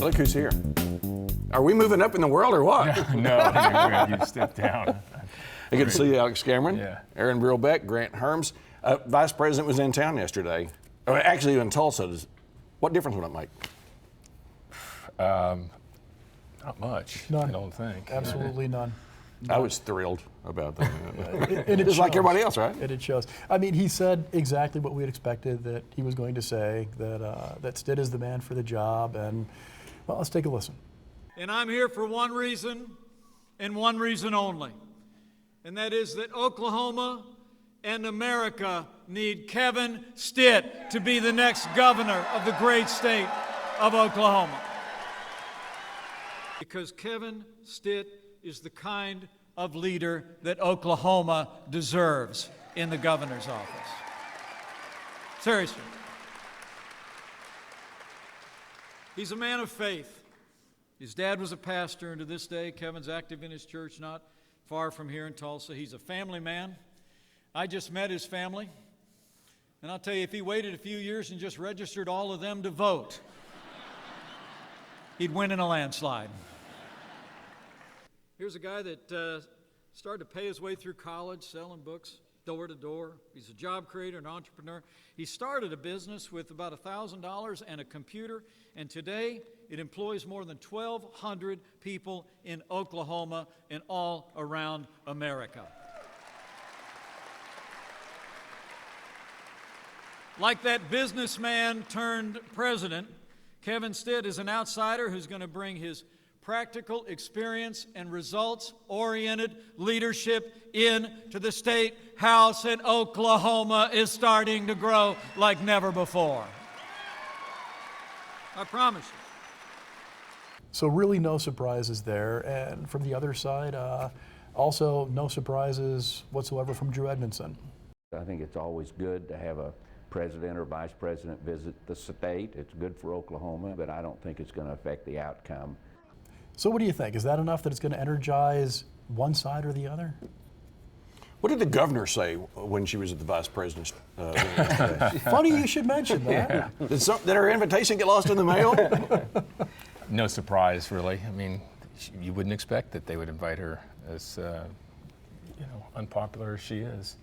Look who's here. Are we moving up in the world or what? No, you step down. I get to see Alex Cameron, Yeah. Aaron Brillbeck, Grant Herms. Vice President was in town yesterday. Actually, in Tulsa. What difference would it make? Not much. None. I don't think. Absolutely none. I was thrilled about that. And it Just like shows. everybody else, right? And it shows. I mean, he said exactly what we had expected that he was going to say, that Stitt is the man for the job. And, well, let's take a listen. And I'm here for one reason and one reason only, and that is that Oklahoma and America need Kevin Stitt to be the next governor of the great state of Oklahoma. Because Kevin Stitt is the kind of leader that Oklahoma deserves in the governor's office. Seriously. He's a man of faith. His dad was a pastor, and to this day, Kevin's active in his church not far from here in Tulsa. He's a family man. I just met his family, and I'll tell you, if he waited a few years and just registered all of them to vote, he'd win in a landslide. Here's a guy that started to pay his way through college, selling books door to door. He's a job creator, an entrepreneur. He started a business with about $1,000 and a computer, and today it employs more than 1,200 people in Oklahoma and all around America. Like that businessman turned president, Kevin Stitt is an outsider who's going to bring his practical experience and results-oriented leadership into the state house, and Oklahoma is starting to grow like never before. I promise you. So really no surprises there. And from the other side, also no surprises whatsoever from Drew Edmondson. I think it's always good to have a president or vice president visit the state. It's good for Oklahoma, but I don't think it's going to affect the outcome. So what do you think? Is that enough that it's going to energize one side or the other? What did the governor say when she was at the vice president's? Funny you should mention that. Did her invitation get lost in the mail? No surprise, really. I mean, you wouldn't expect that they would invite her, as unpopular as she is.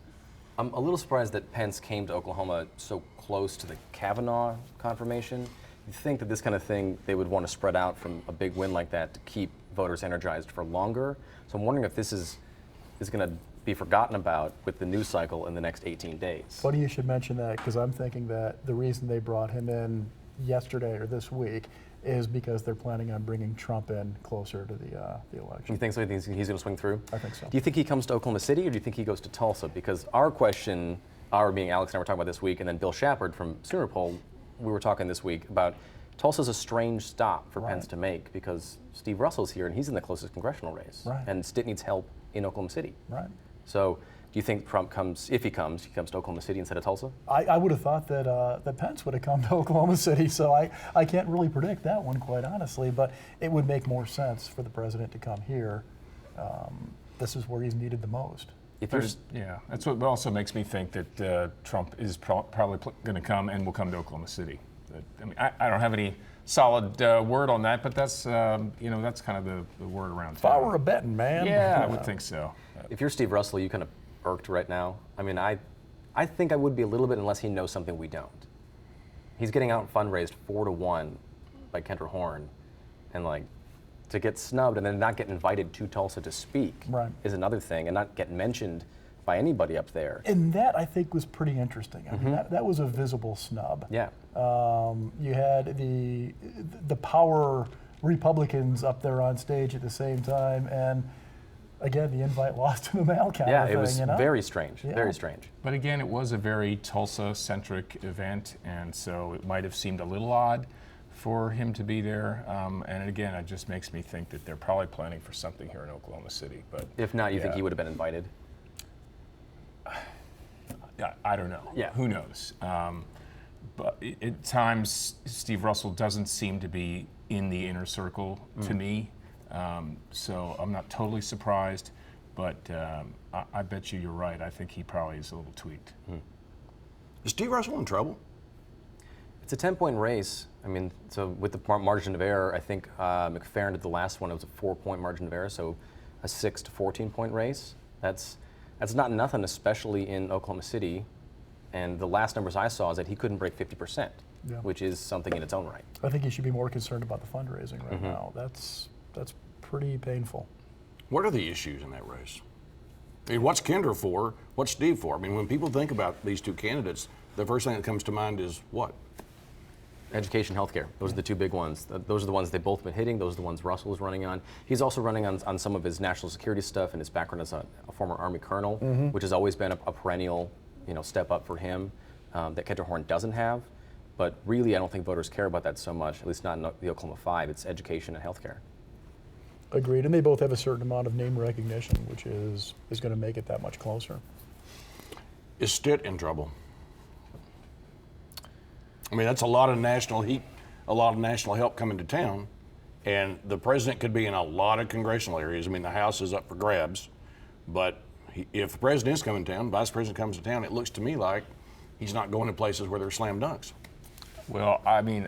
I'm a little surprised that Pence came to Oklahoma so close to the Kavanaugh confirmation. You'd think that this kind of thing, they would want to spread out from a big win like that to keep voters energized for longer. So I'm wondering if this is going to be forgotten about with the news cycle in the next 18 days. Funny you should mention that, because I'm thinking that the reason they brought him in yesterday or this week is because they're planning on bringing Trump in closer to the election. You think so? You think he's going to swing through? I think so. Do you think he comes to Oklahoma City, or do you think he goes to Tulsa? Because our being Alex and I were talking about this week, and then Bill Shepard from Sooner Poll, we were talking this week about Tulsa's a strange stop for Pence to make because Steve Russell's here and he's in the closest congressional race. Right. And Stitt needs help in Oklahoma City. Right. So do you think Trump comes, if he comes to Oklahoma City instead of Tulsa? I would have thought that Pence would have come to Oklahoma City, so I can't really predict that one, quite honestly, but it would make more sense for the president to come here. This is where he's needed the most. Yeah, that's what also makes me think that Trump is probably going to come and will come to Oklahoma City. I mean, I don't have any solid word on that, but that's that's kind of the word around If I town. were a betting man. Yeah, I would think so. If you're Steve Russell, you kind of irked right now. I mean, I think I would be a little bit unless he knows something we don't. He's getting out and fundraised 4-1 by Kendra Horn, and to get snubbed and then not get invited to Tulsa to speak is another thing, and not get mentioned by anybody up there. And that, I think, was pretty interesting. I mean, that was a visible snub. Yeah. You had the power Republicans up there on stage at the same time, and again, the invite lost in the mail kind of thing. Yeah, it was very strange, Yeah. very strange. But again, it was a very Tulsa-centric event, and so it might have seemed a little odd for him to be there. And again, it just makes me think that they're probably planning for something here in Oklahoma City. But If not, you think he would have been invited? I don't know. Yeah. Who knows? But at times, Steve Russell doesn't seem to be in the inner circle to me. So I'm not totally surprised. But I bet you're right. I think he probably is a little tweaked. Is Steve Russell in trouble? It's a 10-point race. I mean, so with the margin of error, I think McFerrin did the last one. It was a 4-point margin of error, so a 6 to 14-point race. That's not nothing, especially in Oklahoma City. And the last numbers I saw is that he couldn't break 50%, which is something in its own right. I think he should be more concerned about the fundraising right now. That's pretty painful. What are the issues in that race? I mean, what's Kendra for? What's Steve for? I mean, when people think about these two candidates, the first thing that comes to mind is what? Education, healthcare. Those are the two big ones. Those are the ones they've both been hitting. Those are the ones Russell is running on. He's also running on some of his national security stuff and his background as a former Army colonel, which has always been a perennial, step up for him that Kendra Horn doesn't have. But really, I don't think voters care about that so much, at least not in the Oklahoma 5. It's education and healthcare. Agreed, and they both have a certain amount of name recognition, which is going to make it that much closer. Is Stitt in trouble? I mean, that's a lot of national heat, a lot of national help coming to town, and the president could be in a lot of congressional areas. I mean, the House is up for grabs, but if the president is coming to town, vice president comes to town, it looks to me like he's not going to places where there's slam dunks. Well, I mean,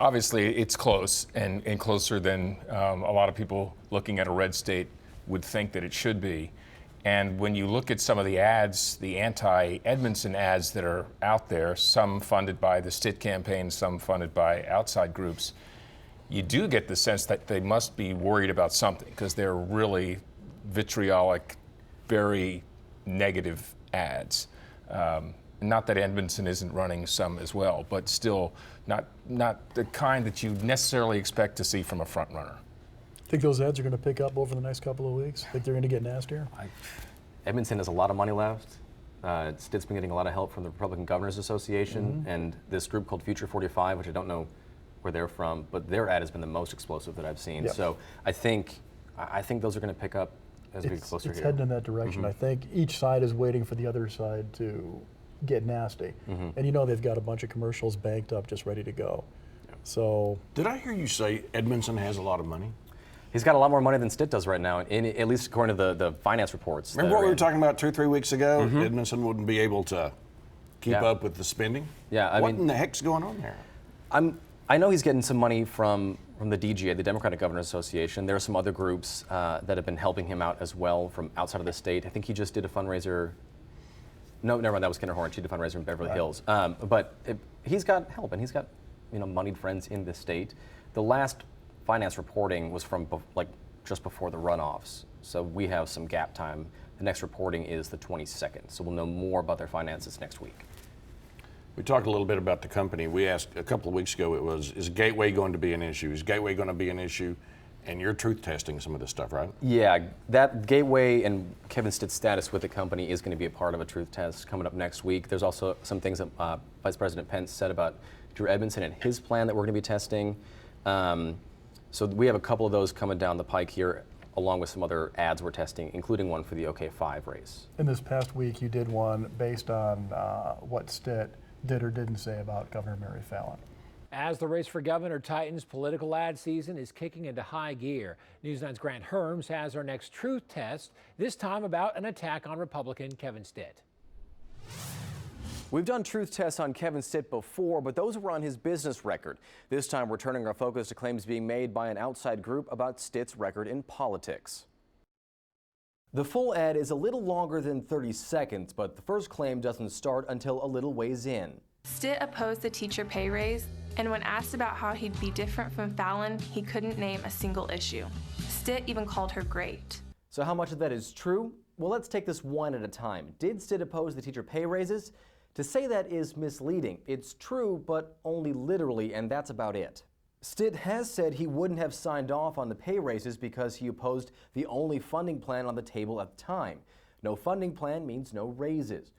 obviously it's close and closer than a lot of people looking at a red state would think that it should be. And when you look at some of the ads, the anti-Edmondson ads that are out there, some funded by the Stitt campaign, some funded by outside groups, you do get the sense that they must be worried about something because they're really vitriolic, very negative ads. Not that Edmondson isn't running some as well, but still not the kind that you necessarily expect to see from a front runner. Think those ads are going to pick up over the next couple of weeks? Think they're going to get nastier? Edmondson has a lot of money left. Stitt's been getting a lot of help from the Republican Governors Association and this group called Future 45, which I don't know where they're from, but their ad has been the most explosive that I've seen. Yep. So I think those are going to pick up as we get closer It's here. heading in that direction. I think each side is waiting for the other side to get nasty. And they've got a bunch of commercials banked up just ready to go. So Did I hear you say Edmondson has a lot of money? He's got a lot more money than Stitt does right now, at least according to the finance reports. Remember what we were talking about 2 or 3 weeks ago? Edmondson wouldn't be able to keep up with the spending? Yeah, what in the heck's going on there? I know he's getting some money from the DGA, the Democratic Governors Association. There are some other groups that have been helping him out as well from outside of the state. I think he just did a fundraiser. No, never mind, that was Kendra Horn. She did a fundraiser in Beverly Hills. But he's got help, and he's got moneyed friends in the state. The last finance reporting was from just before the runoffs, so we have some gap time. The next reporting is the 22nd, so we'll know more about their finances next week. We talked a little bit about the company. We asked a couple of weeks ago, is Gateway going to be an issue? Is Gateway going to be an issue? And you're truth testing some of this stuff, right? Yeah, that Gateway and Kevin Stitt's status with the company is going to be a part of a truth test coming up next week. There's also some things that Vice President Pence said about Drew Edmondson and his plan that we're going to be testing. So we have a couple of those coming down the pike here, along with some other ads we're testing, including one for the OK5 race. in this past week, you did one based on what Stitt did or didn't say about Governor Mary Fallin. As the race for governor tightens, political ad season is kicking into high gear. News 9's Grant Herms has our next truth test, this time about an attack on Republican Kevin Stitt. We've done truth tests on Kevin Stitt before, but those were on his business record. This time we're turning our focus to claims being made by an outside group about Stitt's record in politics. The full ad is a little longer than 30 seconds, but the first claim doesn't start until a little ways in. Stitt opposed the teacher pay raise, and when asked about how he'd be different from Fallin, he couldn't name a single issue. Stitt even called her great. So how much of that is true? Well, let's take this one at a time. Did Stitt oppose the teacher pay raises? To say that is misleading. It's true, but only literally, and that's about it. Stitt has said he wouldn't have signed off on the pay raises because he opposed the only funding plan on the table at the time. No funding plan means no raises.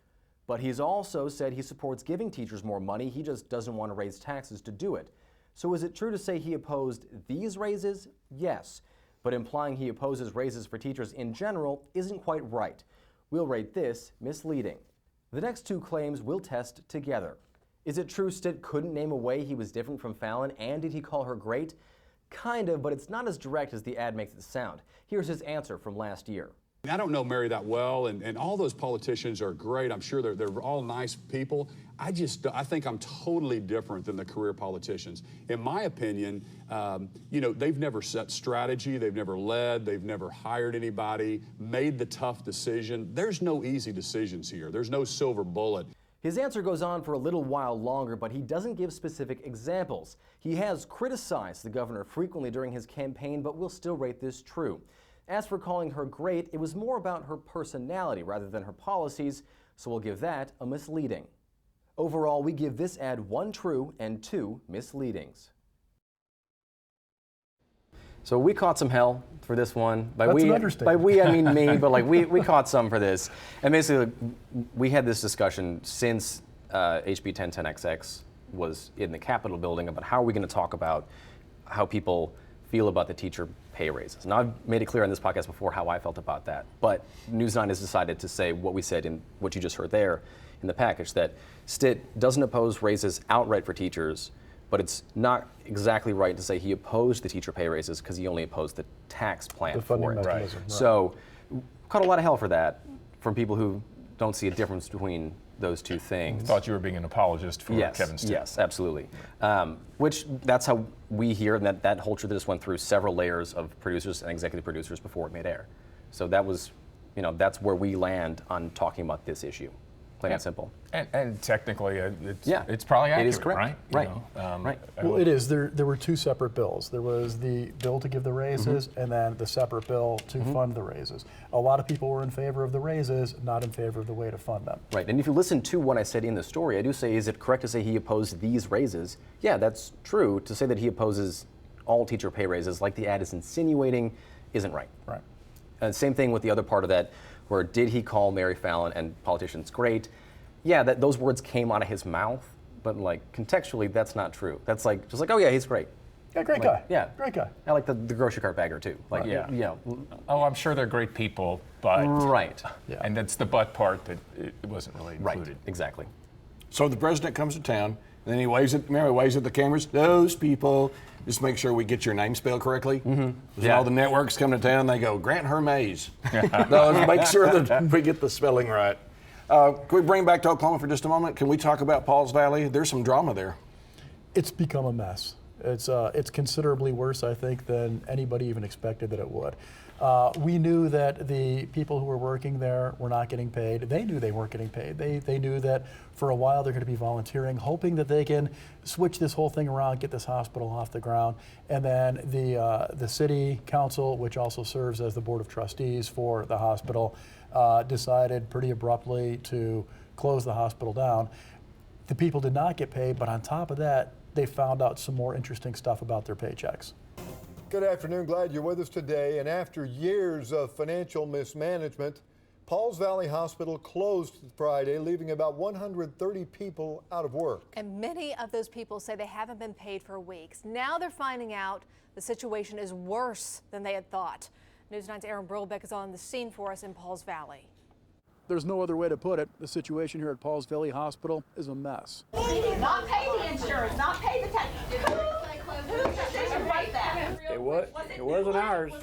But he's also said he supports giving teachers more money, he just doesn't want to raise taxes to do it. So is it true to say he opposed these raises? Yes. But implying he opposes raises for teachers in general isn't quite right. We'll rate this misleading. The next two claims we'll test together. Is it true Stitt couldn't name a way he was different from Fallin, and did he call her great? Kind of, but it's not as direct as the ad makes it sound. Here's his answer from last year. I don't know Mary that well, and all those politicians are great. I'm sure they're all nice people. I think I'm totally different than the career politicians. In my opinion, they've never set strategy, they've never led, they've never hired anybody, made the tough decision. There's no easy decisions here. There's no silver bullet. His answer goes on for a little while longer, but he doesn't give specific examples. He has criticized the governor frequently during his campaign, but will still rate this true. As for calling her great, it was more about her personality rather than her policies, so we'll give that a misleading. Overall, we give this ad 1 true and 2 misleadings. So we caught some hell for this one. That's an understatement. By we, I mean me, but like we caught some for this. And basically, we had this discussion since HB 1010XX was in the Capitol building about how are we going to talk about how people feel about the teacher pay raises. Now, I've made it clear on this podcast before how I felt about that, but News 9 has decided to say what we said in what you just heard there in the package, that Stitt doesn't oppose raises outright for teachers, but it's not exactly right to say he opposed the teacher pay raises because he only opposed the tax plan for it. Right. So, caught a lot of hell for that from people who don't see a difference between those two things. Thought you were being an apologist for Kevin Stitt. Yes, absolutely. Which that's how we hear, and that whole truth just went through several layers of producers and executive producers before it made air. So that was, that's where we land on talking about this issue. Plain and simple. And technically, it's probably accurate, it is correct. Right? Right. Well, it is. There were 2 separate bills. There was the bill to give the raises, and then the separate bill to fund the raises. A lot of people were in favor of the raises, not in favor of the way to fund them. Right. And if you listen to what I said in the story, I do say, is it correct to say he opposed these raises? Yeah, that's true. To say that he opposes all teacher pay raises, like the ad is insinuating, isn't right. Right. And same thing with the other part of that, where did he call Mary Fallon and politicians great? Yeah, those words came out of his mouth, but like contextually, that's not true. That's like just like, oh yeah, he's great. Yeah, great guy. Yeah, great guy. I like the grocery cart bagger too. Like, yeah. Oh, I'm sure they're great people, but right. Yeah. And that's the but part that it wasn't really included. Right. Exactly. So the president comes to town, and then he waves at the cameras. Those people. Just make sure we get your name spelled correctly. All the networks come to town, they go, Grant Hermes. No, let's make sure that we get the spelling right. Can we bring back to Oklahoma for just a moment? Can we talk about Pauls Valley? There's some drama there. It's become a mess. It's considerably worse, I think, than anybody even expected that it would. We knew that the people who were working there were not getting paid. They knew they weren't getting paid. They knew that for a while they're going to be volunteering, hoping that they can switch this whole thing around, get this hospital off the ground. And then the city council, which also serves as the board of trustees for the hospital, decided pretty abruptly to close the hospital down. The people did not get paid, but on top of that, they found out some more interesting stuff about their paychecks. Good afternoon. Glad you're with us today. And after years of financial mismanagement, Pauls Valley Hospital closed Friday, leaving about 130 people out of work. And many of those people say they haven't been paid for weeks. Now they're finding out the situation is worse than they had thought. News 9's Aaron Brillbeck is on the scene for us in Pauls Valley. There's no other way to put it. The situation here at Pauls Valley Hospital is a mess. Not pay the insurance, not pay the tax. Whose decision was that? It wasn't ours.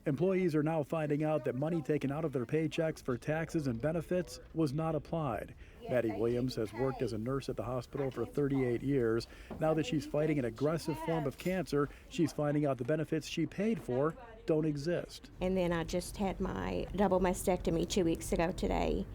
Employees are now finding out that money taken out of their paychecks for taxes and benefits was not applied. Maddie Williams has worked as a nurse at the hospital for 38 years. Now that she's fighting an aggressive form of cancer, she's finding out the benefits she paid for don't exist. And then I just had my double mastectomy 2 weeks ago today,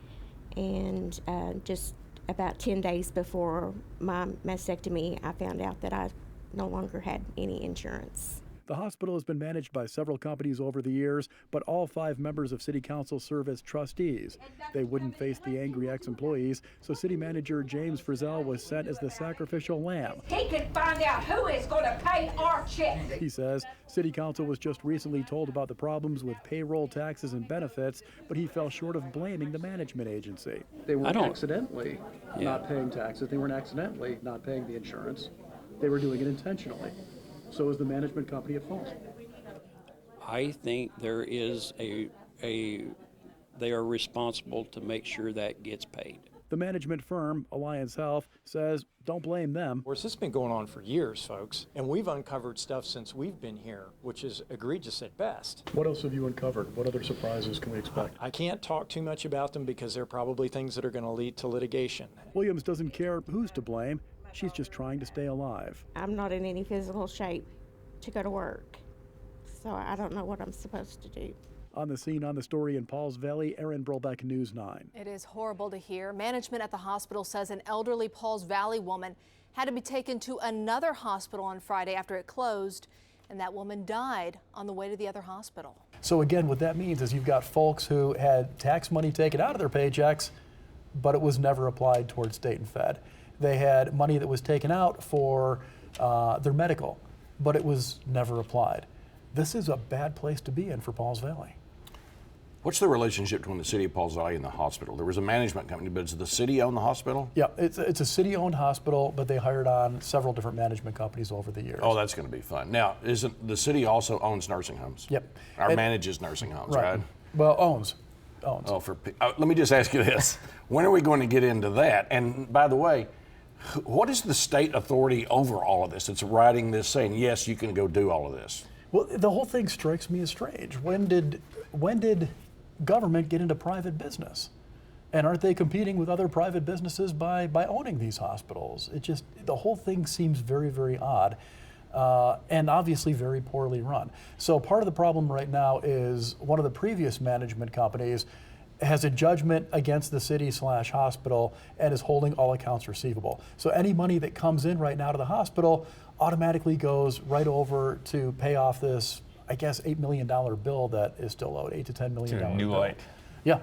and just about 10 days before my mastectomy, I found out that I no longer had any insurance. The hospital has been managed by several companies over the years, but all 5 members of City Council serve as trustees. They wouldn't face the angry ex-employees, so City Manager James Frizzell was sent as the sacrificial lamb. He can find out who is going to pay our check. He says City Council was just recently told about the problems with payroll, taxes, and benefits, but he fell short of blaming the management agency. They weren't accidentally not paying taxes. They weren't accidentally not paying the insurance. They were doing it intentionally. So is the management company at fault? I think there is they are responsible to make sure that gets paid. The management firm, Alliance Health, says don't blame them. Of course, this has been going on for years, folks, and we've uncovered stuff since we've been here, which is egregious at best. What else have you uncovered? What other surprises can we expect? I can't talk too much about them because they're probably things that are going to lead to litigation. Williams doesn't care who's to blame. She's just trying to stay alive. I'm not in any physical shape to go to work, so I don't know what I'm supposed to do. On the scene on the story in Pauls Valley, Aaron Brolbeck, News 9. It is horrible to hear. Management at the hospital says an elderly Pauls Valley woman had to be taken to another hospital on Friday after it closed, and that woman died on the way to the other hospital. So again, what that means is you've got folks who had tax money taken out of their paychecks, but it was never applied towards state and fed. They had money that was taken out for their medical, but it was never applied. This is a bad place to be in for Pauls Valley. What's the relationship between the city of Pauls Valley and the hospital? There was a management company, but does the city own the hospital? Yeah, it's a city-owned hospital, but they hired on several different management companies over the years. Oh, that's going to be fun. Now, isn't the city also owns nursing homes? Yep. Or manages nursing homes, right? Well, owns. Oh, let me just ask you this. When are we going to get into that? And by the way, what is the state authority over all of this? It's writing this saying, yes, you can go do all of this. Well, the whole thing strikes me as strange. When did government get into private business? And aren't they competing with other private businesses by owning these hospitals? The whole thing seems very, very odd and obviously very poorly run. So part of the problem right now is one of the previous management companies has a judgment against the city/hospital and is holding all accounts receivable. So any money that comes in right now to the hospital automatically goes right over to pay off this, I guess, $8 million bill that is still owed, $8 to $10 million To New bill. Light. Yeah,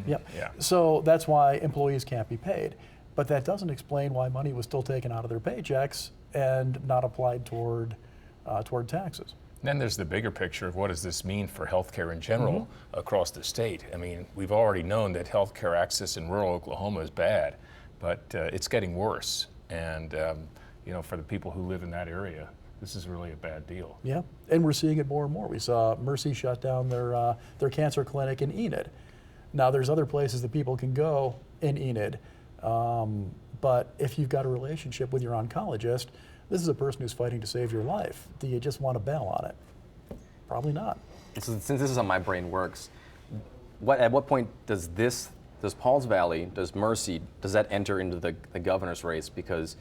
Yeah. So that's why employees can't be paid. But that doesn't explain why money was still taken out of their paychecks and not applied toward taxes. Then there's the bigger picture of what does this mean for healthcare in general across the state. I mean, we've already known that healthcare access in rural Oklahoma is bad, but it's getting worse. And for the people who live in that area, this is really a bad deal. Yeah, and we're seeing it more and more. We saw Mercy shut down their cancer clinic in Enid. Now there's other places that people can go in Enid, but if you've got a relationship with your oncologist, this is a person who's fighting to save your life. Do you just want to bail on it? Probably not. So since this is how my brain works, at what point does Pauls Valley, does Mercy, does that enter into the governor's race? Because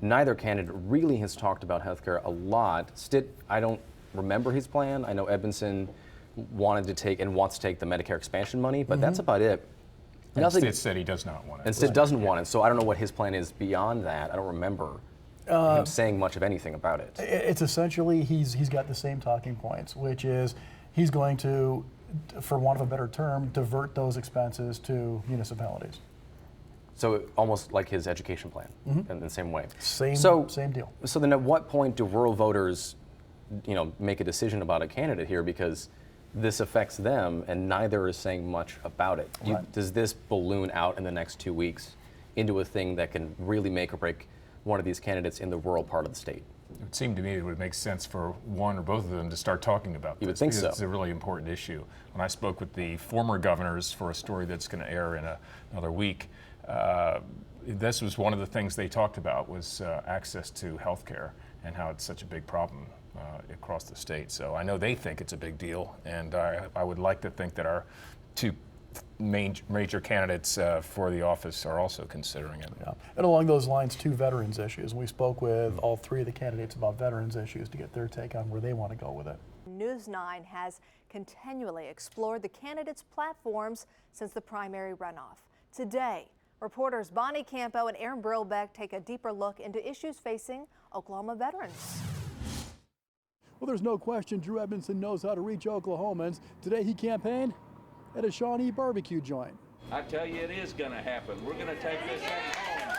neither candidate really has talked about healthcare a lot. Stitt, I don't remember his plan. I know Edmondson wanted to take and wants to take the Medicare expansion money, but that's about it. And Stitt said he does not want it. And Stitt doesn't want it, so I don't know what his plan is beyond that. I don't remember him saying much of anything about it. It's essentially, he's got the same talking points, which is he's going to, for want of a better term, divert those expenses to municipalities. So almost like his education plan in the same way. Same deal. So then at what point do rural voters, make a decision about a candidate here, because this affects them and neither is saying much about it? Does this balloon out in the next 2 weeks into a thing that can really make or break one of these candidates in the rural part of the state? It would seem to me it would make sense for one or both of them to start talking about this. You would think so. It's a really important issue. When I spoke with the former governors for a story that's going to air in another week, this was one of the things they talked about was access to health care and how it's such a big problem across the state. So I know they think it's a big deal, and I would like to think that our two major candidates for the office are also considering it. Yeah. And along those lines, two veterans issues. We spoke with all three of the candidates about veterans issues to get their take on where they want to go with it. News 9 has continually explored the candidates' platforms since the primary runoff. Today, reporters Bonnie Campo and Aaron Brolbeck take a deeper look into issues facing Oklahoma veterans. Well, there's no question Drew Edmondson knows how to reach Oklahomans. Today he campaigned at a Shawnee barbecue joint. I tell you, it is going to happen. We're going to take this thing home.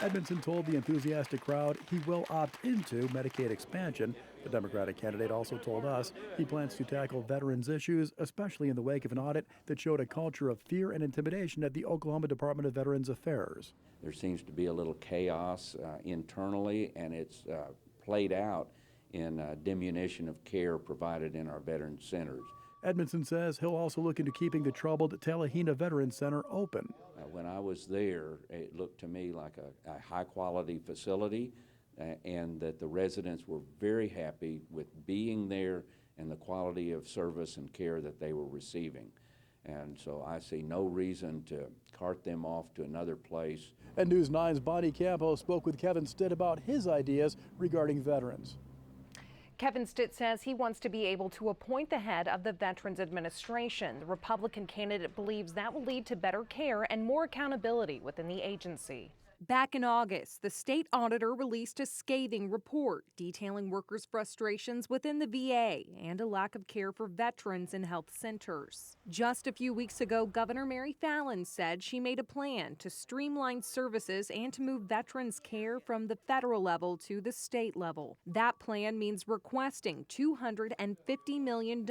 Edmondson told the enthusiastic crowd he will opt into Medicaid expansion. The Democratic candidate also told us he plans to tackle veterans issues, especially in the wake of an audit that showed a culture of fear and intimidation at the Oklahoma Department of Veterans Affairs. There seems to be a little chaos internally, and it's played out in diminution of care provided in our veteran centers. Edmondson says he'll also look into keeping the troubled Talihina Veterans Center open. When I was there, it looked to me like a high-quality facility, and that the residents were very happy with being there and the quality of service and care that they were receiving. And so I see no reason to cart them off to another place. And News 9's Bonnie Campo spoke with Kevin Stitt about his ideas regarding veterans. Kevin Stitt says he wants to be able to appoint the head of the Veterans Administration. The Republican candidate believes that will lead to better care and more accountability within the agency. Back in August, the state auditor released a scathing report detailing workers' frustrations within the VA and a lack of care for veterans in health centers. Just a few weeks ago, Governor Mary Fallin said she made a plan to streamline services and to move veterans' care from the federal level to the state level. That plan means requesting $250 million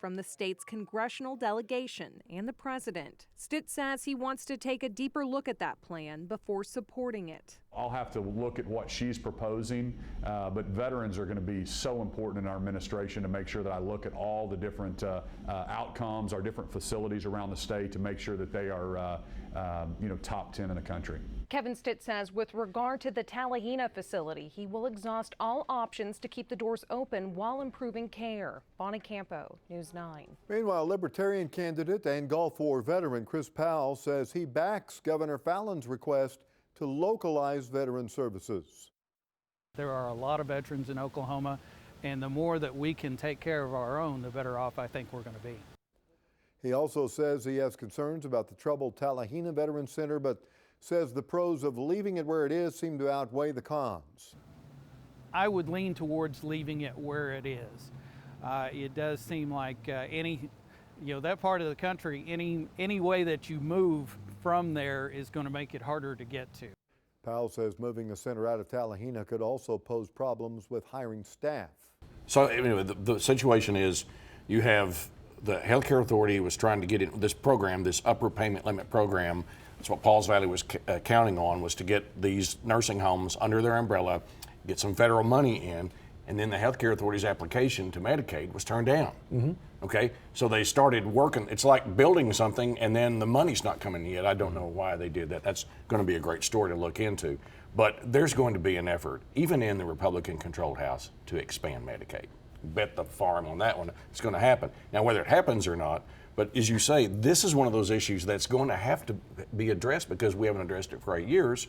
from the state's congressional delegation and the president. Stitt says he wants to take a deeper look at that plan before supporting it. I'll have to look at what she's proposing, but veterans are going to be so important in our administration to make sure that I look at all the different outcomes, our different facilities around the state to make sure that they are top 10 in the country. Kevin Stitt says with regard to the Talihina facility, he will exhaust all options to keep the doors open while improving care. Bonnie Campo, News 9. Meanwhile, Libertarian candidate and Gulf War veteran Chris Powell says he backs Governor Fallin's request to localize veteran services. There are a lot of veterans in Oklahoma, and the more that we can take care of our own, the better off I think we're going to be. He also says he has concerns about the troubled Talihina Veterans Center, but says the pros of leaving it where it is seem to outweigh the cons. I would lean towards leaving it where it is. It does seem like that part of the country, any way that you move from there is going to make it harder to get to. Powell says moving the center out of Talihina could also pose problems with hiring staff. So anyway, the situation is you have the Healthcare Authority was trying to get in this program, this upper payment limit program. That's what Pauls Valley was counting on, was to get these nursing homes under their umbrella, get some federal money in, and then the Healthcare Authority's application to Medicaid was turned down. Okay, so they started working. It's like building something and then the money's not coming yet. I don't know why they did that. That's going to be a great story to look into. But there's going to be an effort, even in the Republican-controlled House, to expand Medicaid. Bet the farm on that one. It's going to happen. Now, whether it happens or not, but as you say, this is one of those issues that's going to have to be addressed because we haven't addressed it for 8 years.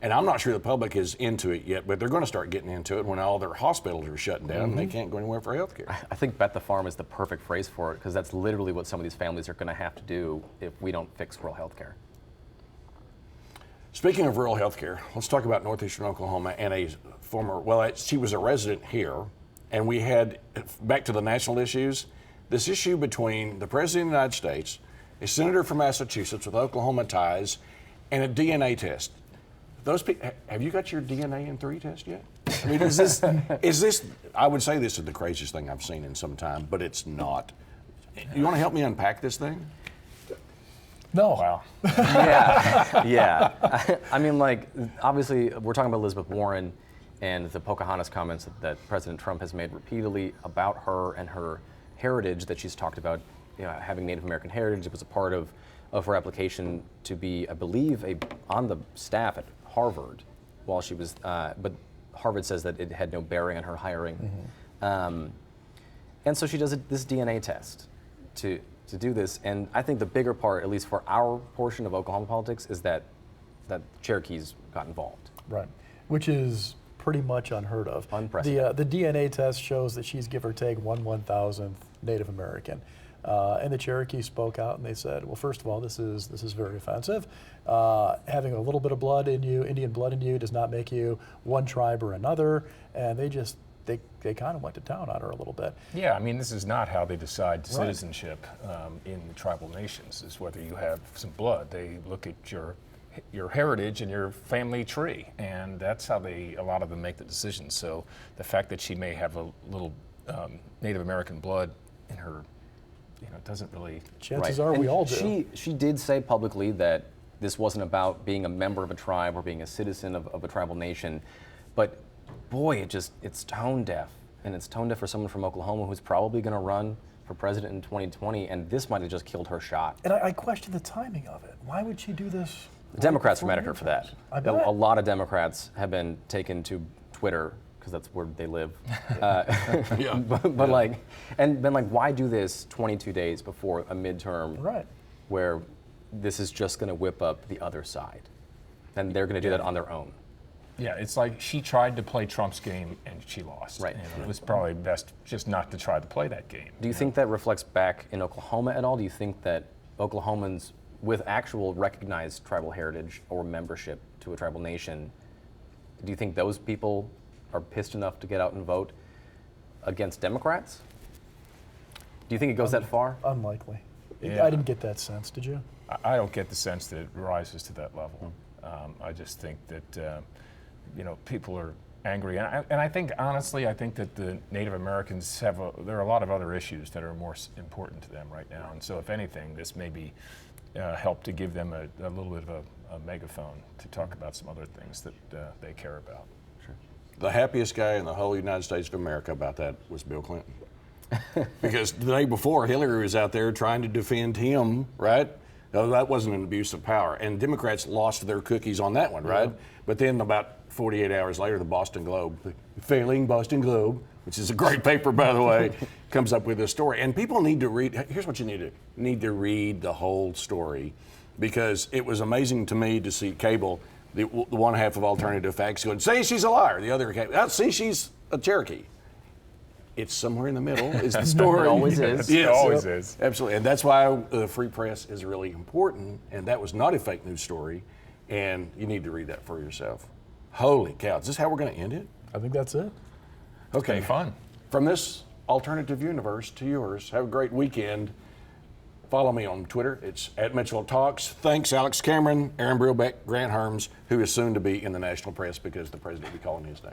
And I'm not sure the public is into it yet, but they're going to start getting into it when all their hospitals are shutting down and they can't go anywhere for health care. I think bet the farm is the perfect phrase for it, because that's literally what some of these families are going to have to do if we don't fix rural health care. Speaking of rural health care, let's talk about northeastern Oklahoma and a former, she was a resident here, and we had, back to the national issues, this issue between the President of the United States, a senator from Massachusetts with Oklahoma ties, and a DNA test. Those people, have you got your DNA in 3 test yet? I mean, is this, I would say this is the craziest thing I've seen in some time, but it's not. You want to help me unpack this thing? No. Wow. Yeah. I mean, like, obviously, we're talking about Elizabeth Warren and the Pocahontas comments that President Trump has made repeatedly about her and her heritage that she's talked about, having Native American heritage. It was a part of her application to be, I believe, on the staff at Harvard while she was, but Harvard says that it had no bearing on her hiring. And so she does this DNA test to do this. And I think the bigger part, at least for our portion of Oklahoma politics, is that Cherokees got involved. Right, which is pretty much unheard of. Unprecedented. The DNA test shows that she's give or take 1/1000th Native American. And the Cherokees spoke out and they said, well, first of all, this is very offensive. Having a little bit of blood in you, Indian blood in you, does not make you one tribe or another. And they kind of went to town on her a little bit. Yeah, I mean, this is not how they decide citizenship in the tribal nations, is whether you have some blood. They look at your heritage and your family tree, and that's how a lot of them make the decisions. So the fact that she may have a little Native American blood in her, doesn't really. Chances are we all do. She did say publicly that this wasn't about being a member of a tribe or being a citizen of a tribal nation, but boy, it's tone deaf, and it's tone deaf for someone from Oklahoma who's probably going to run for president in 2020, and this might have just killed her shot. And I question the timing of it. Why would she do this? Democrats right are mad at before her for that. I bet. A lot of Democrats have been taken to Twitter, because that's where they live. Yeah. But like, and been like, why do this 22 days before a midterm Right. where this is just going to whip up the other side? And they're going to do that on their own. Yeah, it's like she tried to play Trump's game and she lost. Right. And it was probably best just not to try to play that game. Do you think that reflects back in Oklahoma at all? Do you think that Oklahomans with actual recognized tribal heritage or membership to a tribal nation, do you think those people are pissed enough to get out and vote against Democrats? Do you think it goes that far? Unlikely. Yeah. I didn't get that sense, did you? I don't get the sense that it rises to that level. I just think that people are angry, and I think honestly, I think that the Native Americans there are a lot of other issues that are more important to them right now, and so if anything, this maybe help to give them a little bit of a megaphone to talk about some other things that they care about. Sure. The happiest guy in the whole United States of America about that was Bill Clinton. Because the day before, Hillary was out there trying to defend him, right? No, that wasn't an abuse of power. And Democrats lost their cookies on that one, right? But then about 48 hours later, the Boston Globe, failing Boston Globe, which is a great paper, by the way, comes up with this story. And people need to read, here's what you need to do. You need to read the whole story, because it was amazing to me to see cable, the one half of Alternative Facts going, say she's a liar. The other, see she's a Cherokee. It's somewhere in the middle is the story. It always is. Yes, it always is. Absolutely. And that's why the free press is really important. And that was not a fake news story. And you need to read that for yourself. Holy cow. Is this how we're going to end it? I think that's it. Okay. It's been fun. From this alternative universe to yours, have a great weekend. Follow me on Twitter. It's @MitchellTalks. Thanks, Alex Cameron, Aaron Brillbeck, Grant Herms, who is soon to be in the national press because the president will be calling his name.